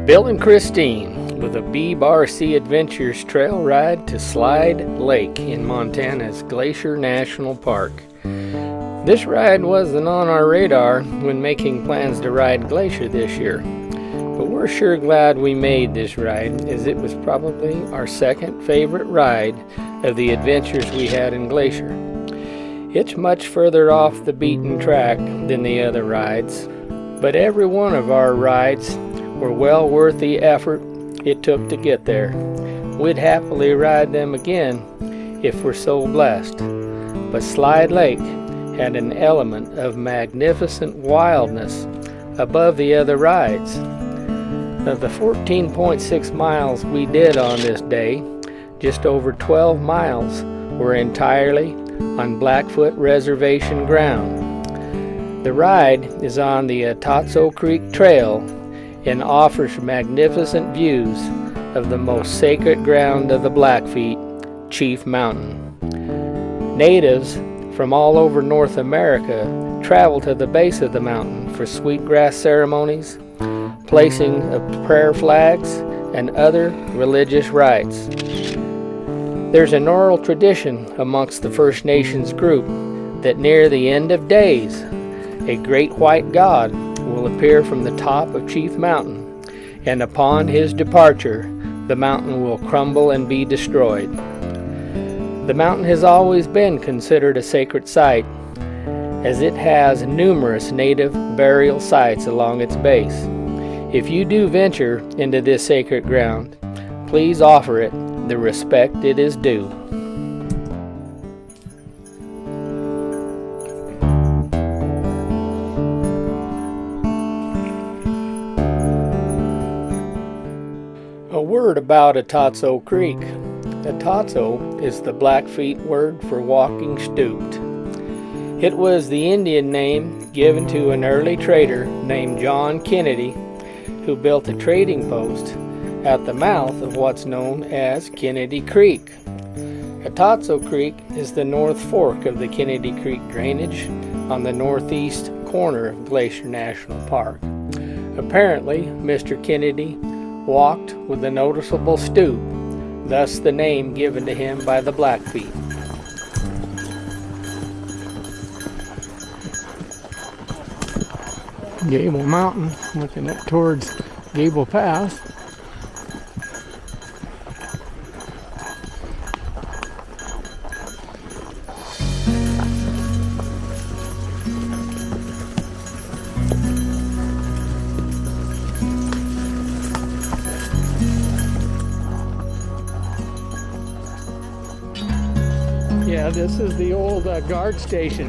Bill and Christine with a BRC Adventures trail ride to Slide Lake in Montana's Glacier National Park. This ride wasn't on our radar when making plans to ride Glacier this year, but we're sure glad we made this ride, as it was probably our second favorite ride of the adventures we had in Glacier. It's much further off the beaten track than the other rides, but every one of our rides were well worth the effort it took to get there. We'd happily ride them again if we're so blessed. But Slide Lake had an element of magnificent wildness above the other rides. Of the 14.6 miles we did on this day, just over 12 miles were entirely on Blackfeet Reservation ground. The ride is on the Otatso Creek Trail and offers magnificent views of the most sacred ground of the Blackfeet, Chief Mountain. Natives from all over North America travel to the base of the mountain for sweetgrass ceremonies, placing of prayer flags, and other religious rites. There's an oral tradition amongst the First Nations group that near the end of days, a great white god will appear from the top of Chief Mountain, and upon his departure, the mountain will crumble and be destroyed. The mountain has always been considered a sacred site, as it has numerous native burial sites along its base. If you do venture into this sacred ground, please offer it the respect it is due. A word about Otatso Creek. Otatso is the Blackfeet word for walking stooped. It was the Indian name given to an early trader named John Kennedy, who built a trading post at the mouth of what's known as Kennedy Creek. Otatso Creek is the North Fork of the Kennedy Creek drainage on the northeast corner of Glacier National Park. Apparently, Mr. Kennedy walked with a noticeable stoop, thus the name given to him by the Blackfeet. Gable Mountain, looking up towards Gable Pass. Yeah, this is the old guard station.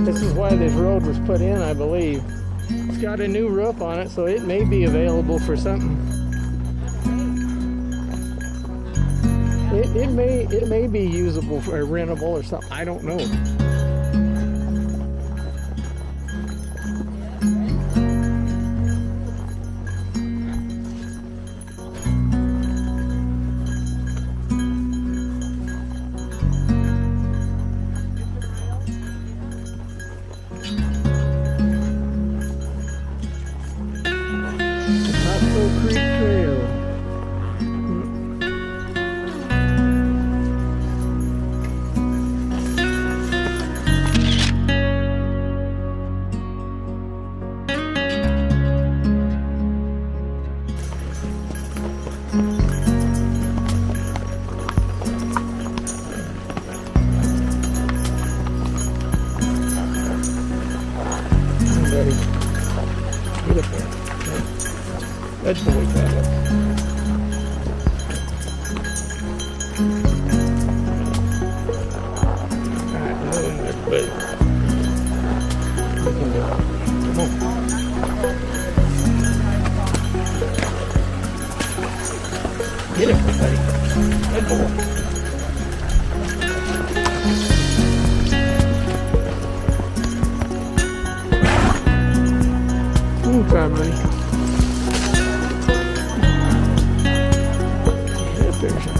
This is why this road was put in, I believe. It's got a new roof on it, so it may be available for something. It may be usable for rentable or something. I don't know. Otatso Creek Trail. Get up there. That's the way to it. Alright, a little bit, but we can do it. Come on. Get it, buddy. Good boy. Try, buddy. Get up there, son.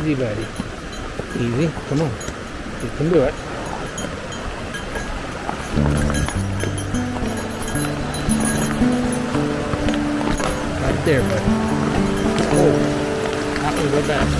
Easy, buddy. Easy. Come on. You can do it. Right there, buddy. Oh, that was the best.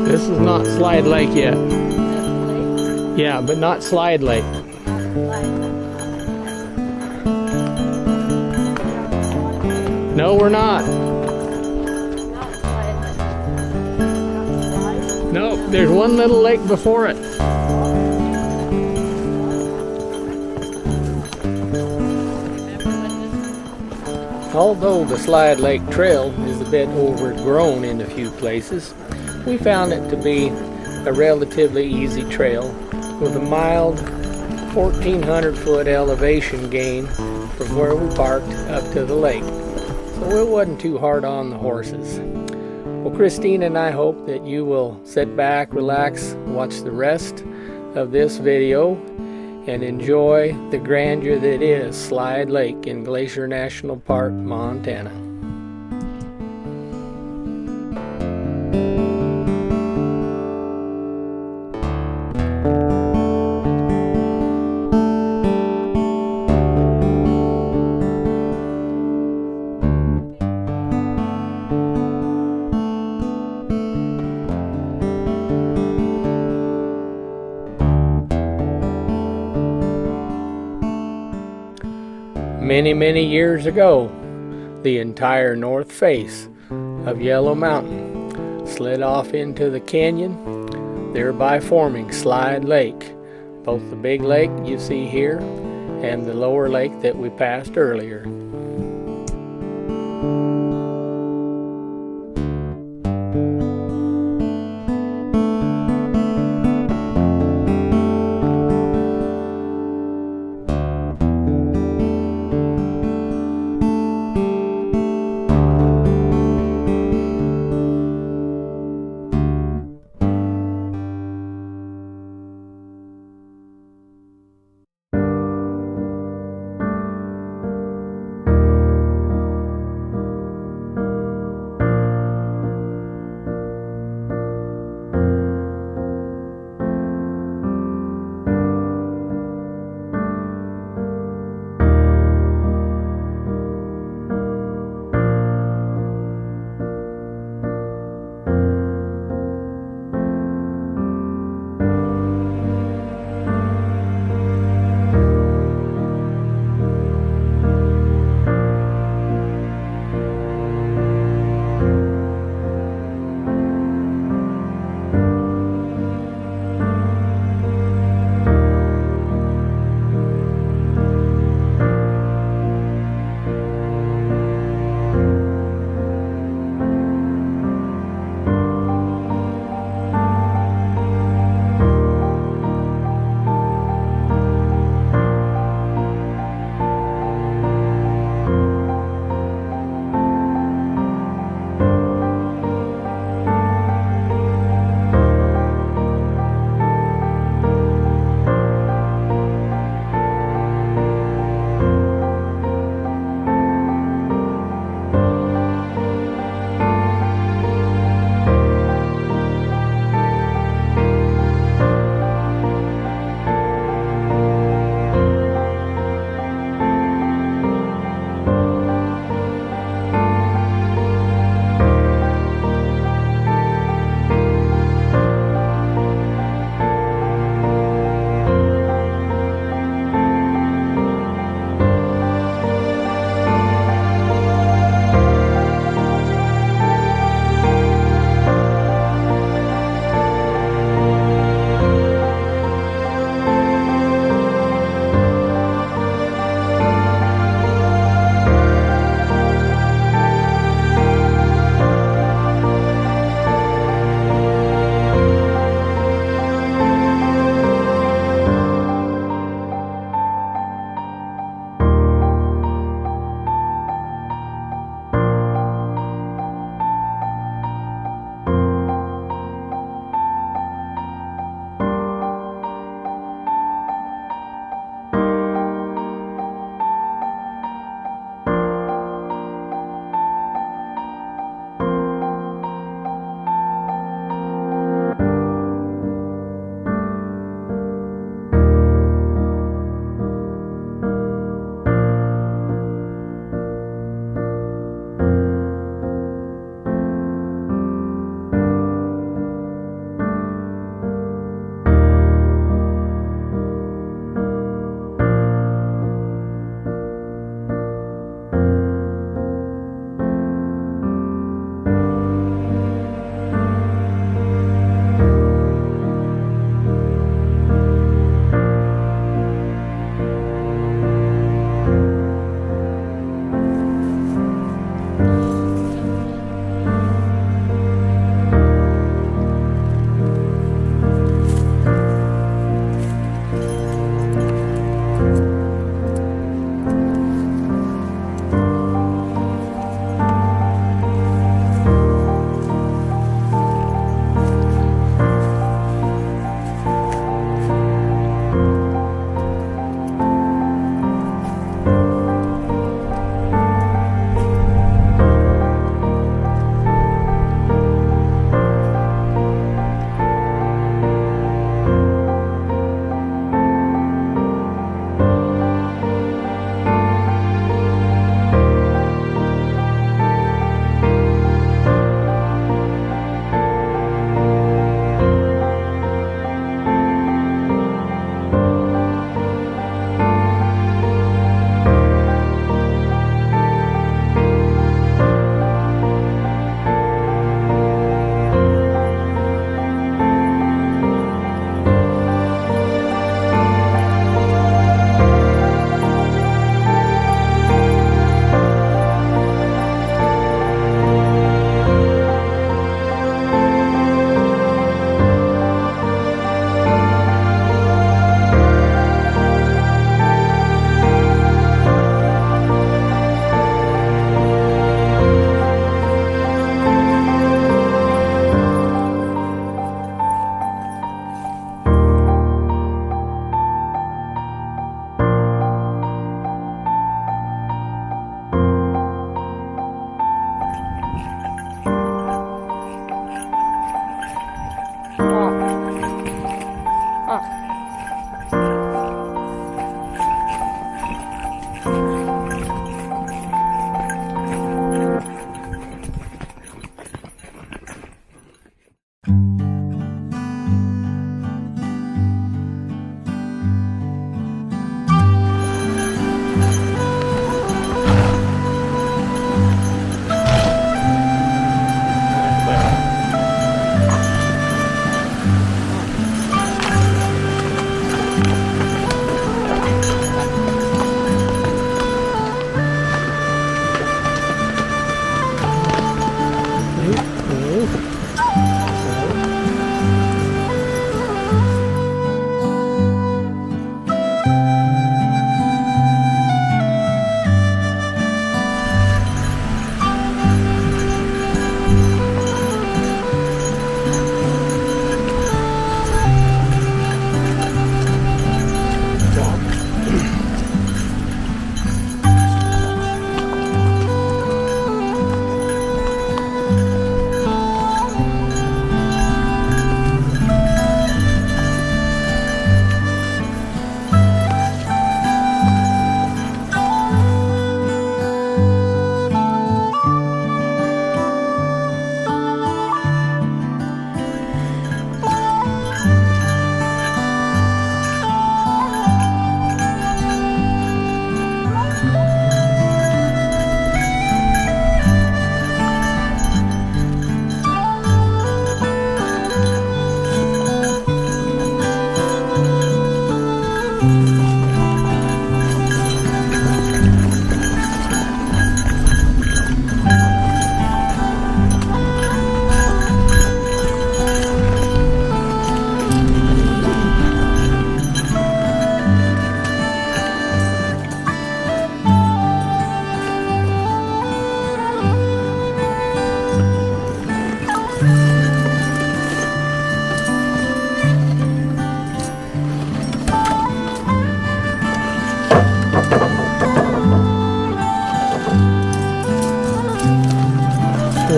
This is not Slide Lake yet. Yeah, but not Slide Lake. No, we're not. No, there's one little lake before it. Although the Slide Lake Trail is a bit overgrown in a few places, we found it to be a relatively easy trail with a mild 1,400 foot elevation gain from where we parked up to the lake. So it wasn't too hard on the horses. Well, Christine and I hope that you will sit back, relax, watch the rest of this video and enjoy the grandeur that is Slide Lake in Glacier National Park, Montana. Many years ago, the entire north face of Yellow Mountain slid off into the canyon, thereby forming Slide Lake, both the big lake you see here and the lower lake that we passed earlier.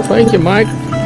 Well, thank you, Mike.